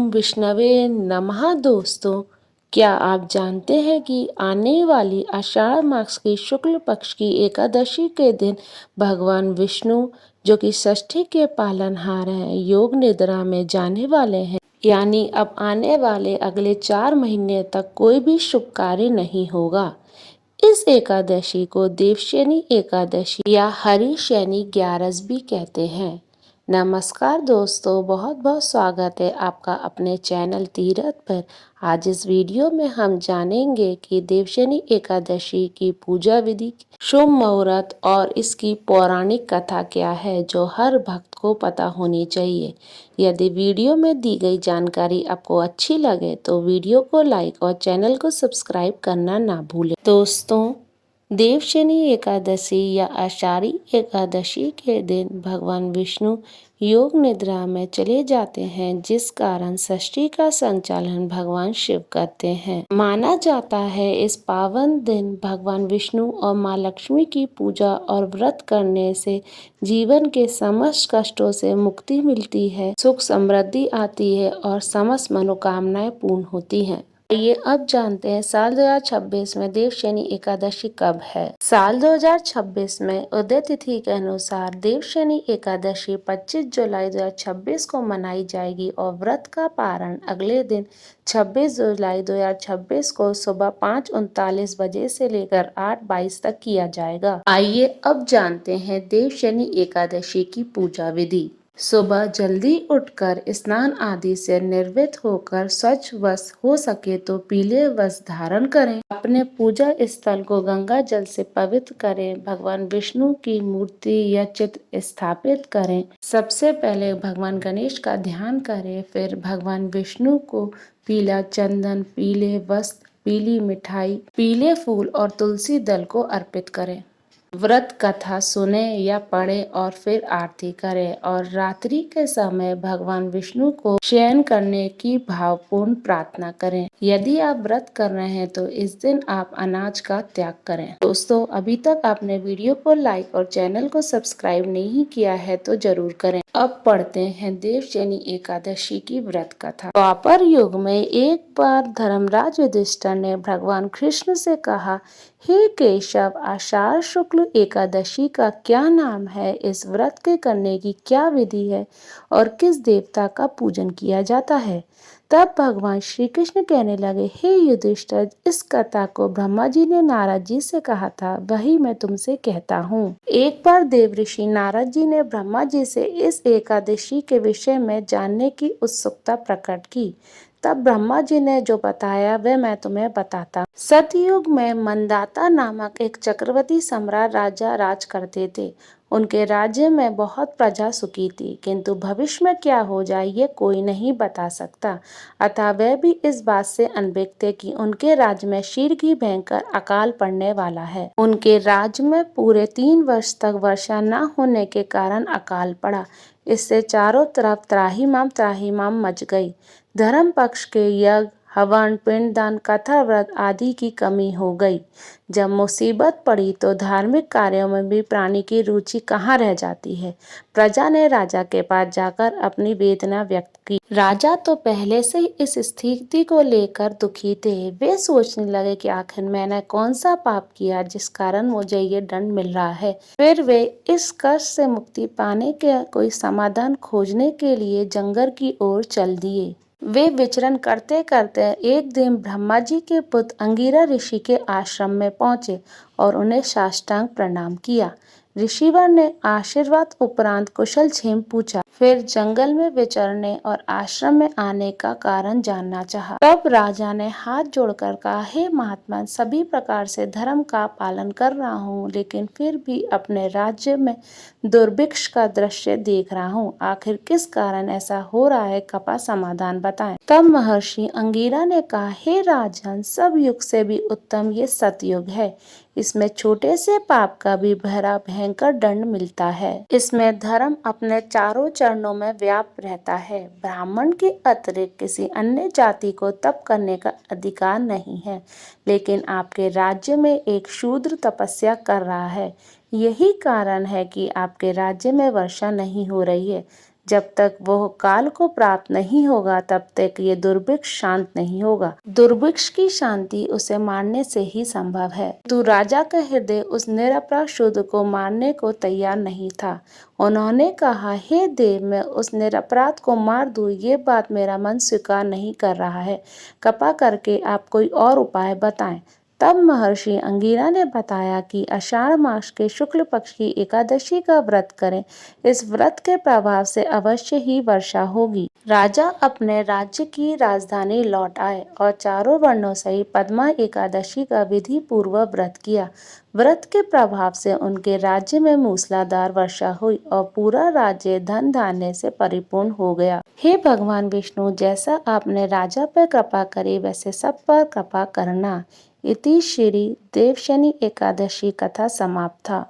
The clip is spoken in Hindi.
ओम विष्णवे नमः। दोस्तों, क्या आप जानते हैं कि आने वाली आषाढ़ मास की शुक्ल पक्ष की एकादशी के दिन भगवान विष्णु, जो कि षष्ठी के पालनहार हैं, योग निद्रा में जाने वाले हैं। यानी अब आने वाले अगले 4 महीने तक कोई भी शुभ कार्य नहीं होगा। इस एकादशी को देवशयनी एकादशी या हरिशयनी ग्यारस भी कहते हैं। नमस्कार दोस्तों, बहुत बहुत स्वागत है आपका अपने चैनल तीरथ पर। आज इस वीडियो में हम जानेंगे कि देवशयनी एकादशी की पूजा विधि, शुभ मुहूर्त और इसकी पौराणिक कथा क्या है, जो हर भक्त को पता होनी चाहिए। यदि वीडियो में दी गई जानकारी आपको अच्छी लगे तो वीडियो को लाइक और चैनल को सब्सक्राइब करना ना भूलें। दोस्तों, देवशयनी एकादशी या आषाढ़ी एकादशी के दिन भगवान विष्णु योग निद्रा में चले जाते हैं, जिस कारण षष्ठी का संचालन भगवान शिव करते हैं। माना जाता है इस पावन दिन भगवान विष्णु और माँ लक्ष्मी की पूजा और व्रत करने से जीवन के समस्त कष्टों से मुक्ति मिलती है, सुख समृद्धि आती है और समस्त मनोकामनाएं पूर्ण होती हैं। आइए अब जानते हैं साल 2026 में देवशयनी एकादशी कब है। साल 2026 में उदय तिथि के अनुसार देवशयनी एकादशी 25 जुलाई 2026 को मनाई जाएगी और व्रत का पारण अगले दिन 26 जुलाई 2026 को सुबह 5:39 बजे से लेकर 8:22 तक किया जाएगा। आइए अब जानते हैं देवशयनी एकादशी की पूजा विधि। सुबह जल्दी उठकर स्नान आदि से निर्वृत्त होकर स्वच्छ वस्त्र, हो सके तो पीले वस्त्र धारण करें। अपने पूजा स्थल को गंगा जल से पवित्र करें। भगवान विष्णु की मूर्ति या चित्र स्थापित करें। सबसे पहले भगवान गणेश का ध्यान करें, फिर भगवान विष्णु को पीला चंदन, पीले वस्त्र, पीली मिठाई, पीले फूल और तुलसी दल को अर्पित करें। व्रत कथा सुने या पढ़े और फिर आरती करें और रात्रि के समय भगवान विष्णु को शयन करने की भावपूर्ण प्रार्थना करें। यदि आप व्रत कर रहे हैं तो इस दिन आप अनाज का त्याग करें। दोस्तों, अभी तक आपने वीडियो को लाइक और चैनल को सब्सक्राइब नहीं किया है तो जरूर करें। अब पढ़ते हैं देवशयनी एकादशी की व्रत कथा। द्वापर युग में एक बार धर्मराज युधिष्ठिर ने भगवान कृष्ण से कहा, हे केशव, आषाढ़ शुक्ल एकादशी का क्या नाम है? इस व्रत के करने की क्या विधि है और किस देवता का पूजन किया जाता है? तब भगवान श्री कृष्ण कहने लगे, हे युधिष्ठिर, इस कथा को ब्रह्मा जी ने नारद जी से कहा था, वही मैं तुमसे कहता हूँ। एक बार देव ऋषि नारद जी ने ब्रह्मा जी से इस एकादशी के विषय में जानने की उत्सुकता प्रकट की। तब ब्रह्मा जी ने जो बताया वह मैं तुम्हें बताता। सतयुग में मंदाता नामक एक चक्रवर्ती सम्राट राजा राज करते थे। उनके राज्य में बहुत प्रजा सुखी थी, किंतु भविष्य में क्या हो जाए ये कोई नहीं बता सकता। अतः वह भी इस बात से अनभिज्ञ थे कि उनके राज्य में शीघ्र ही भयंकर अकाल पड़ने वाला है। उनके राज्य में पूरे 3 वर्ष तक वर्षा न होने के कारण अकाल पड़ा। इससे चारों तरफ त्राहिमाम मच गई। धर्म पक्ष के यज्ञ, हवन, पिंडदान, कथा, व्रत आदि की कमी हो गई। जब मुसीबत पड़ी तो धार्मिक कार्यों में भी प्राणी की रुचि कहाँ रह जाती है। प्रजा ने राजा के पास जाकर अपनी वेदना व्यक्त की। राजा तो पहले से ही इस स्थिति को लेकर दुखी थे। वे सोचने लगे कि आखिर मैंने कौन सा पाप किया जिस कारण मुझे ये दंड मिल रहा है। फिर वे इस कष्ट से मुक्ति पाने के कोई समाधान खोजने के लिए जंगल की ओर चल दिए। वे विचरण करते करते एक दिन ब्रह्मा जी के पुत्र अंगिरा ऋषि के आश्रम में पहुंचे और उन्हें साष्टांग प्रणाम किया। ऋषिवर ने आशीर्वाद उपरांत कुशल क्षेम पूछा। फिर जंगल में विचरने और आश्रम में आने का कारण जानना चाहा। तब राजा ने हाथ जोड़कर कहा, हे महात्मा, सभी प्रकार से धर्म का पालन कर रहा हूँ, लेकिन फिर भी अपने राज्य में दुर्भिक्ष का दृश्य देख रहा हूँ। आखिर किस कारण ऐसा हो रहा है, कृपया समाधान बताएं। तब महर्षि अंगिरा ने कहा, हे राजन, सब युग से भी उत्तम ये सतयुग है। इसमें छोटे से पाप का भी बड़ा भयंकर दंड मिलता है। इसमें धर्म अपने चारों चरणों में व्याप्त रहता है। ब्राह्मण के अतिरिक्त किसी अन्य जाति को तप करने का अधिकार नहीं है, लेकिन आपके राज्य में एक शूद्र तपस्या कर रहा है। यही कारण है कि आपके राज्य में वर्षा नहीं हो रही है। जब तक वह काल को प्राप्त नहीं होगा तब तक ये दुर्भिक्ष शांत नहीं होगा। दुर्भिक्ष की शांति उसे मारने से ही संभव है। तो राजा का हृदय उस निरपराध शूद्र को मारने को तैयार नहीं था। उन्होंने कहा, हे देव, मैं उस निरपराध को मार दूं, ये बात मेरा मन स्वीकार नहीं कर रहा है। कृपा करके आप कोई और उपाय बताएं। तब महर्षि अंगिरा ने बताया कि आषाढ़ मास के शुक्ल पक्ष की एकादशी का व्रत करें। इस व्रत के प्रभाव से अवश्य ही वर्षा होगी। राजा अपने राज्य की राजधानी लौट आए और चारों वर्णों सहित पद्मा एकादशी का विधि पूर्वक व्रत किया। व्रत के प्रभाव से उनके राज्य में मूसलाधार वर्षा हुई और पूरा राज्य धन धान्य से परिपूर्ण हो गया। हे भगवान विष्णु, जैसा आपने राजा पर कृपा करी वैसे सब पर कृपा करना। इति श्री देवशनि एकादशी कथा समाप्ता।